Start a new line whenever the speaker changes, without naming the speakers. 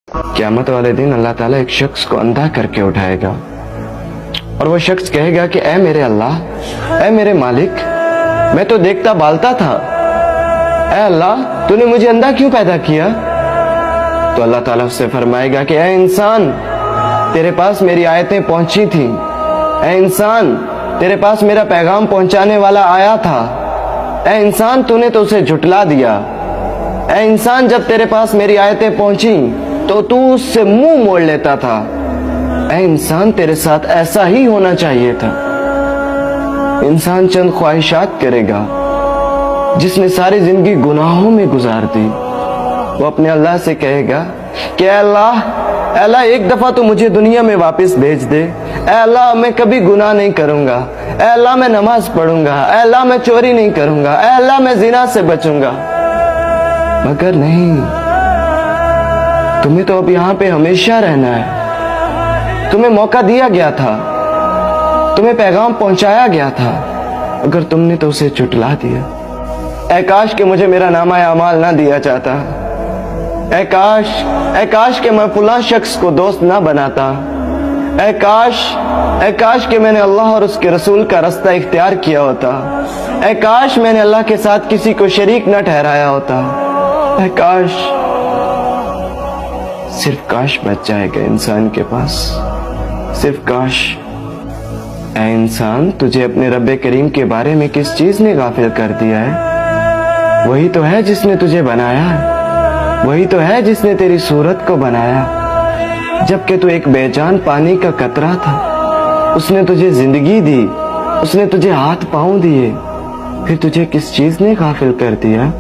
क़यामत वाले दिन अल्लाह ताला एक शख्स को अंधा करके उठाएगा और वो शख्स कहेगा कि ऐ मेरे अल्लाह, ऐ मेरे मालिक, मैं तो देखता बालता था, ऐ अल्लाह तूने मुझे अंधा क्यों पैदा किया? तो अल्लाह ताला उससे फरमाएगा कि ऐ इंसान, तेरे पास मेरी आयतें पहुंची थी, ऐ इंसान तेरे पास मेरा पैगाम पहुंचाने वाला आया था, ऐ इंसान तूने तो उसे झुटला दिया, ऐ इंसान जब तेरे पास मेरी आयतें पहुंची तो तू उससे मुंह मोड़ लेता था, ऐ इंसान तेरे साथ ऐसा ही होना चाहिए था। इंसान चंद ख्वाहिशात करेगा, जिसने सारी जिंदगी गुनाहों में गुजार दी, वो अपने अल्लाह से कहेगा कि ऐ अल्लाह एक दफा तो मुझे दुनिया में वापस भेज दे, ऐ अल्लाह मैं कभी गुनाह नहीं करूंगा, ऐ अल्लाह मैं नमाज पढ़ूंगा, ऐ अल्लाह मैं चोरी नहीं करूंगा, ऐ अल्लाह मैं जिना से बचूंगा। मगर नहीं, तुम्हें तो अब यहाँ पे हमेशा रहना है। तुम्हें मौका दिया गया था, तुम्हें पैगाम पहुंचाया गया था, अगर तुमने तो उसे झुटला दिया। ऐ काश कि मुझे मेरा नामा अमाल ना दिया जाता, ऐ काश कि मैं फलां शख्स को दोस्त ना बनाता, ऐ काश कि मैंने अल्लाह और उसके रसूल का रास्ता इख्तियार किया होता, ऐ काश मैंने अल्लाह के साथ किसी को शरीक न ठहराया होता, ऐ काश, सिर्फ काश बच जाएगा इंसान के पास, सिर्फ काश। ऐ इंसान, तुझे अपने रब्बे करीम के बारे में किस चीज ने गाफिल कर दिया है? वही तो है जिसने तुझे बनाया, वही तो है जिसने तेरी सूरत को बनाया। जबकि तू एक बेजान पानी का कतरा था, उसने तुझे जिंदगी दी, उसने तुझे हाथ पांव दिए, फिर तुझे किस चीज ने गाफिल कर दिया?